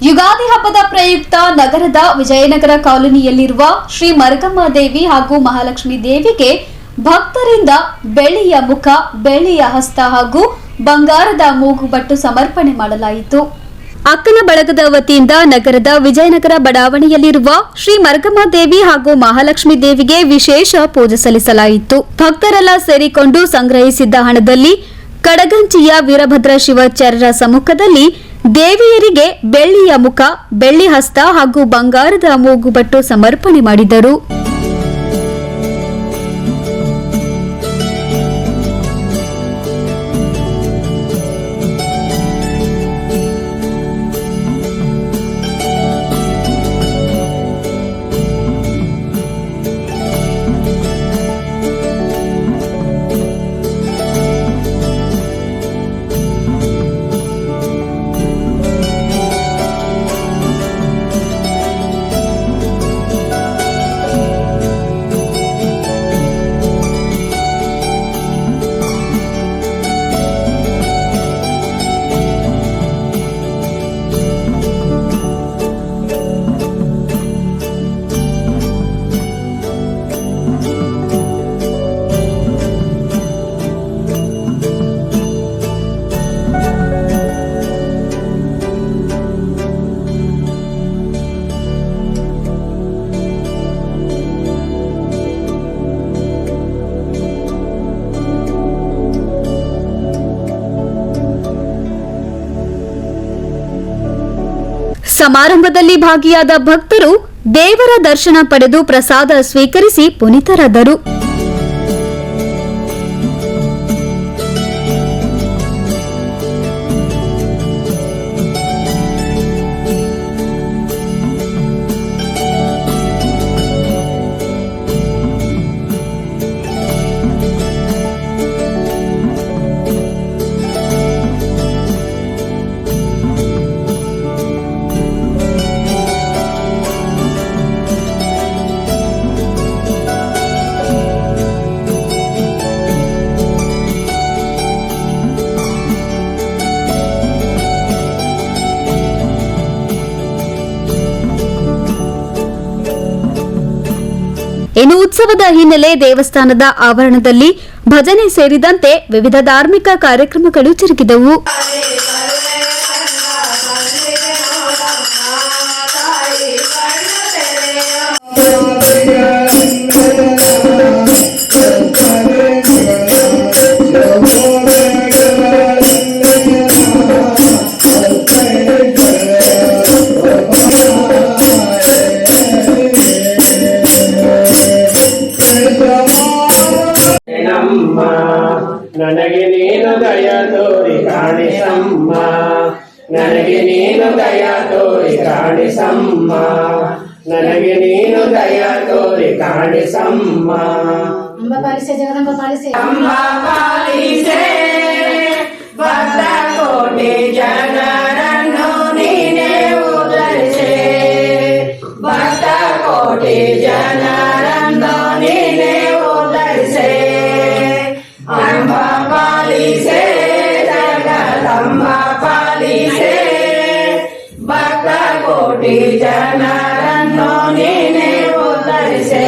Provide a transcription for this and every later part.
ಯುಗಾದಿ ಹಬ್ಬದ ಪ್ರಯುಕ್ತ ನಗರದ ವಿಜಯನಗರ ಕಾಲೋನಿಯಲ್ಲಿರುವ ಶ್ರೀ ಮರಗಮ್ಮ ದೇವಿ ಹಾಗೂ ಮಹಾಲಕ್ಷ್ಮಿ ದೇವಿಗೆ ಭಕ್ತರಿಂದ ಬೆಳ್ಳಿಯ ಮುಖ, ಬೆಳ್ಳಿಯ ಹಸ್ತ ಹಾಗೂ ಬಂಗಾರದ ಮೂಗುಬಟ್ಟು ಸಮರ್ಪಣೆ ಮಾಡಲಾಯಿತು. ಅಕ್ಕನ ಬಳಗದ ವತಿಯಿಂದ ನಗರದ ವಿಜಯನಗರ ಬಡಾವಣೆಯಲ್ಲಿರುವ ಶ್ರೀ ಮರಗಮ್ಮ ದೇವಿ ಹಾಗೂ ಮಹಾಲಕ್ಷ್ಮಿ ದೇವಿಗೆ ವಿಶೇಷ ಪೂಜೆ ಸಲ್ಲಿಸಲಾಯಿತು. ಭಕ್ತರೆಲ್ಲ ಸೇರಿಕೊಂಡು ಸಂಗ್ರಹಿಸಿದ್ದ ಹಣದಲ್ಲಿ ಕಡಗಂಚಿಯ ವೀರಭದ್ರ ಶಿವಾಚಾರ್ಯರ ಸಮ್ಮುಖದಲ್ಲಿ ದೇವಿಯರಿಗೆ ಬೆಳ್ಳಿಯ ಮುಖ, ಬೆಳ್ಳಿ ಹಸ್ತ ಹಾಗೂ ಬಂಗಾರದ ಮೂಗುಬಟ್ಟು ಸಮರ್ಪಣೆ ಮಾಡಿದರು. ಸಮಾರಂಭದಲ್ಲಿ ಭಾಗಿಯಾದ ಭಕ್ತರು ದೇವರ ದರ್ಶನ ಪಡೆದು ಪ್ರಸಾದ ಸ್ವೀಕರಿಸಿ ಪುನೀತರಾದರು. ಇನ್ನು ಉತ್ಸವದ ಹಿನ್ನೆಲೆ ದೇವಸ್ಥಾನದ ಆವರಣದಲ್ಲಿ ಭಜನೆ ಸೇರಿದಂತೆ ವಿವಿಧ ಧಾರ್ಮಿಕ ಕಾರ್ಯಕ್ರಮಗಳು ಜರುಗಿದವು. ನನಗೆ ನೀನು ದಯ ತೋರಿ ಕಾಣಿಸಮ್ಮ, ನನಗೆ ನೀನು ದಯ ತೋರಿ ಕಾಣಿಸಮ್ಮ, ನನಗೆ ನೀನು ದಯ ತೋರಿ ಕಾಣಿಸಮ್ಮ. ಅಂಬಾ ಪಾಲಿಸೆ ಜಗದಂಬ ಪಾಲಿಸೆ, ಅಂಬಾ ಪಾಲಿಸೆ ಭಕ್ತ ಕೋಟಿ ಜನರನ್ನು ನೀನೇ ಉದ್ಧರಿಸೆ, ಭಕ್ತ ಕೋಟಿ ಜನರನ್ನು ನೀನೇ ಉದ್ಧರಿಸೆ. ಅಂಬಾ ಪಾಲಿಸೆ ಜಗದಂಬಾ ಪಾಲಿಸೆ ಭಕ್ತ ಕೋಟಿ ಜನರನ್ನು ನೀನೇ ಉದ್ಧರಿಸೆ.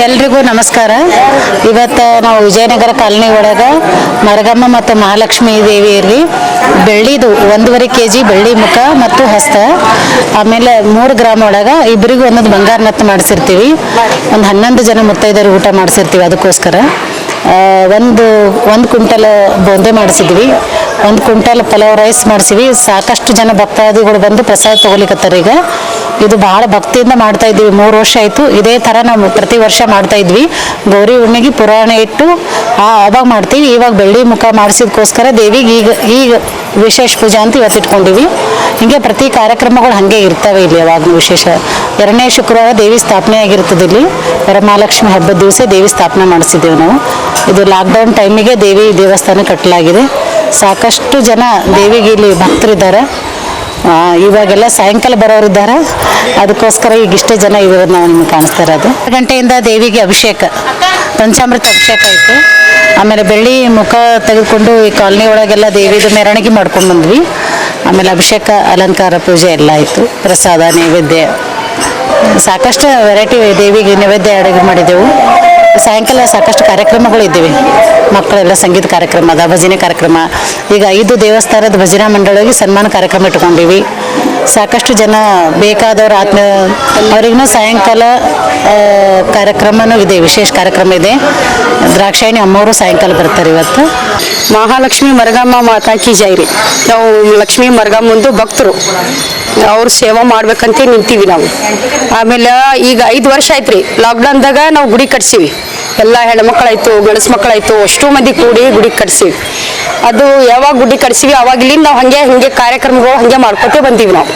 ಎಲ್ರಿಗೂ ನಮಸ್ಕಾರ. ಇವತ್ತು ನಾವು ವಿಜಯನಗರ ಕಾಲನಿ ಒಳಗೆ ಮರಗಮ್ಮ ಮತ್ತು ಮಹಾಲಕ್ಷ್ಮಿ ದೇವಿಯರಿಗೆ ಬೆಳ್ಳಿದು 1.5 kg ಬೆಳ್ಳಿ ಮುಖ ಮತ್ತು ಹಸ್ತ, ಆಮೇಲೆ 3 ಗ್ರಾಮ್ ಒಳಗೆ ಇಬ್ಬರಿಗೂ ಒಂದೊಂದು ಬಂಗಾರ ನತ್ತು ಮಾಡಿಸಿರ್ತೀವಿ. ಒಂದು 11 ಜನ ಮುತ್ತೈದರಿಗೆ ಊಟ ಮಾಡಿಸಿರ್ತೀವಿ. ಅದಕ್ಕೋಸ್ಕರ ಒಂದು ಕ್ವಿಂಟಲ್ ಬೊಂದೆ ಮಾಡಿಸಿದ್ವಿ, 1 ಕ್ವಿಂಟಲ್ ಪಲಾವ್ ರೈಸ್ ಮಾಡಿಸಿವಿ. ಸಾಕಷ್ಟು ಜನ ಭಕ್ತಾದಿಗಳು ಬಂದು ಪ್ರಸಾದ ತಗೊಲಿಕತ್ತಾರೆ. ಈಗ ಇದು ಬಹಳ ಭಕ್ತಿಯಿಂದ ಮಾಡ್ತಾ ಇದ್ದೀವಿ. 3 ವರ್ಷ ಆಯಿತು. ಇದೇ ಥರ ನಾವು ಪ್ರತಿ ವರ್ಷ ಮಾಡ್ತಾ ಇದ್ವಿ. ಗೌರಿ ಹುಣ್ಣಿಗೆ ಪುರಾಣ ಇಟ್ಟು ಅವಾಗ ಮಾಡ್ತೀವಿ. ಇವಾಗ ಬೆಳ್ಳಿ ಮುಖ ಮಾಡಿಸಿದಕ್ಕೋಸ್ಕರ ದೇವಿಗೆ ಈಗ ವಿಶೇಷ ಪೂಜಾ ಅಂತ ಇವತ್ತು ಇಟ್ಕೊಂಡಿವಿ. ಹೀಗೆ ಪ್ರತಿ ಕಾರ್ಯಕ್ರಮಗಳು ಹಾಗೆ ಇರ್ತವೆ ಇಲ್ಲಿ. ಯಾವಾಗಲೂ ವಿಶೇಷ 2ನೇ ಶುಕ್ರವಾರ ದೇವಿ ಸ್ಥಾಪನೆ ಆಗಿರ್ತದೆ. ಇಲ್ಲಿ ವರಮಹಾಲಕ್ಷ್ಮಿ ಹಬ್ಬದ ದಿವಸ ದೇವಿ ಸ್ಥಾಪನೆ ಮಾಡಿಸಿದ್ದೇವೆ ನಾವು. ಇದು ಲಾಕ್ಡೌನ್ ಟೈಮಿಗೆ ದೇವಿ ದೇವಸ್ಥಾನ ಕಟ್ಟಲಾಗಿದೆ. ಸಾಕಷ್ಟು ಜನ ದೇವಿಗೆ ಇಲ್ಲಿ ಭಕ್ತರಿದ್ದಾರೆ. ಇವಾಗೆಲ್ಲ ಸಾಯಂಕಾಲ ಬರೋರಿದ್ದಾರೆ. ಅದಕ್ಕೋಸ್ಕರ ಈಗ ಇಷ್ಟೇ ಜನ ಇರೋದು ನಾವು ನಿಮ್ಗೆ ಕಾಣಿಸ್ತಾ ಇರೋದು. 2 ಗಂಟೆಯಿಂದ ದೇವಿಗೆ ಅಭಿಷೇಕ, ಪಂಚಾಮೃತ ಅಭಿಷೇಕ ಆಯಿತು. ಆಮೇಲೆ ಬೆಳ್ಳಿ ಮುಖ ತೆಗೆದುಕೊಂಡು ಈ ಕಾಲನಿ ಒಳಗೆಲ್ಲ ದೇವಿದು ಮೆರವಣಿಗೆ ಮಾಡ್ಕೊಂಡು ಬಂದ್ವಿ. ಆಮೇಲೆ ಅಭಿಷೇಕ, ಅಲಂಕಾರ, ಪೂಜೆ ಎಲ್ಲ ಆಯಿತು. ಪ್ರಸಾದ, ನೈವೇದ್ಯ, ಸಾಕಷ್ಟು ವೆರೈಟಿ ದೇವಿಗೆ ನೈವೇದ್ಯ ಅಡುಗೆ ಮಾಡಿದೆವು. ಸಾಯಂಕಾಲ ಸಾಕಷ್ಟು ಕಾರ್ಯಕ್ರಮಗಳು ಇದ್ದೀವಿ. ಮಕ್ಕಳೆಲ್ಲ ಸಂಗೀತ ಕಾರ್ಯಕ್ರಮ ಅದ, ಭಜನೆ ಕಾರ್ಯಕ್ರಮ. ಈಗ 5 ದೇವಸ್ಥಾನದ ಭಜನಾ ಮಂಡಳಿಗೆ ಸನ್ಮಾನ ಕಾರ್ಯಕ್ರಮ ಇಟ್ಕೊಂಡಿವಿ. ಸಾಕಷ್ಟು ಜನ ಬೇಕಾದವರು ಅವ್ರಿಗೂ ಸಾಯಂಕಾಲ ಕಾರ್ಯಕ್ರಮನೂ ಇದೆ, ವಿಶೇಷ ಕಾರ್ಯಕ್ರಮ ಇದೆ. ದ್ರಾಕ್ಷಾಯಣಿ ಅಮ್ಮವರು ಸಾಯಂಕಾಲ ಬರ್ತಾರೆ ಇವತ್ತು. ಮಹಾಲಕ್ಷ್ಮಿ ಮರಗಮ್ಮ ಮಾತಾ ಕಿ ಜೈ ರೀ. ನಾವು ಲಕ್ಷ್ಮೀ ಮರಗಮ್ಮಂದು ಭಕ್ತರು, ಅವ್ರ ಸೇವಾ ಮಾಡ್ಬೇಕಂತ ನಿಂತೀವಿ ನಾವು. ಆಮೇಲೆ ಈಗ 5 ವರ್ಷ ಆಯ್ತು ರೀ. ಲಾಕ್ಡೌನ್ದಾಗ ನಾವು ಗುಡಿ ಕಟ್ಸಿವಿ. ಎಲ್ಲ ಹೆಣ್ಮಕ್ಳಾಯ್ತು, ಗಂಡಸು ಮಕ್ಕಳಾಯ್ತು, ಅಷ್ಟು ಮಂದಿ ಕೂಡಿ ಗುಡಿ ಕಟ್ಸಿವಿ. ಅದು ಯಾವಾಗ ಗುಡಿ ಕಟ್ಸಿವಿ ಅವಾಗಲಿಂದ ನಾವು ಹಂಗೆ ಕಾರ್ಯಕ್ರಮಗಳು ಹಂಗೆ ಮಾಡ್ಕೊತೇ ಬಂದೀವಿ ನಾವು.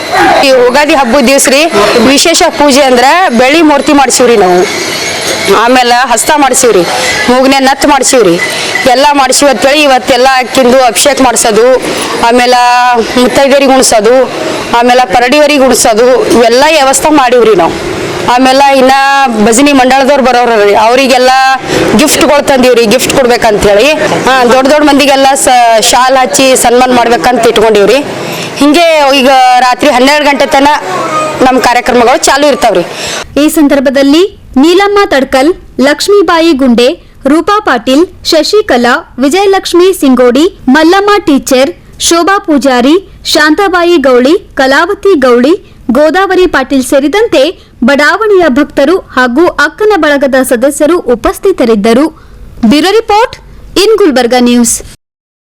ಈ ಯುಗಾದಿ ಹಬ್ಬದ ದಿವಸ ರೀ ವಿಶೇಷ ಪೂಜೆ ಅಂದ್ರೆ ಬೆಳ್ಳಿ ಮೂರ್ತಿ ಮಾಡ್ಸಿವ್ರಿ ನಾವು. ಆಮೇಲೆ ಹಸ್ತ ಮಾಡಿಸಿವ್ರಿ, ಮೂಗನೆ ನತ್ತು ಮಾಡಿಸಿವ್ರಿ, ಎಲ್ಲ ಮಾಡಿಸಿವಿ ಅಂತೇಳಿ ಇವತ್ತೆಲ್ಲ ಅಕ್ಕಿಂದು ಅಭಿಷೇಕ ಮಾಡಿಸೋದು, ಆಮೇಲೆ ಮುತ್ತೈದರಿಗೆ ಉಣಿಸೋದು, ಆಮೇಲೆ ಪರಡಿವರಿಗೆ ಉಣಿಸೋದು, ಇವೆಲ್ಲ ವ್ಯವಸ್ಥೆ ಮಾಡಿವ್ರಿ ನಾವು. ಆಮೇಲೆ ಇನ್ನ ಭಜನಿ ಮಂಡಳದವ್ರು ಬರೋರಿ, ಅವರಿಗೆಲ್ಲ ಗಿಫ್ಟ್ಗಳು ತಂದೀವ್ರಿ, ಗಿಫ್ಟ್ ಕೊಡ್ಬೇಕಂತೇಳಿ. ದೊಡ್ಡ ಮಂದಿಗೆಲ್ಲ ಶಾಲ್ ಹಚ್ಚಿ ಸನ್ಮಾನ ಮಾಡ್ಬೇಕಂತ ಇಟ್ಕೊಂಡಿವ್ರಿ. ಹಿಂಗೆ ಈಗ ರಾತ್ರಿ 12 ಗಂಟೆ ತನಕ ನಮ್ಮ ಕಾರ್ಯಕ್ರಮಗಳು ಚಾಲು ಇರ್ತಾವ್ರಿ. ಈ ಸಂದರ್ಭದಲ್ಲಿ ನೀಲಮ್ಮ ತಡ್ಕಲ್, ಲಕ್ಷ್ಮೀಬಾಯಿ ಗುಂಡೆ, ರೂಪಾ ಪಾಟೀಲ್, ಶಶಿಕಲಾ, ವಿಜಯಲಕ್ಷ್ಮಿ ಸಿಂಗೋಡಿ, ಮಲ್ಲಮ್ಮ ಟೀಚರ್, ಶೋಭಾ ಪೂಜಾರಿ, ಶಾಂತಾಬಾಯಿ ಗೌಳಿ, ಕಲಾವತಿ ಗೌಳಿ, ಗೋದಾವರಿ ಪಾಟೀಲ್ ಸೇರಿದಂತೆ ಬಡಾವಣೆಯ ಭಕ್ತರು ಹಾಗೂ ಅಕ್ಕನ ಬಳಗದ ಸದಸ್ಯರು ಉಪಸ್ಥಿತರಿದ್ದರು. Bureau report in Gulbarga news.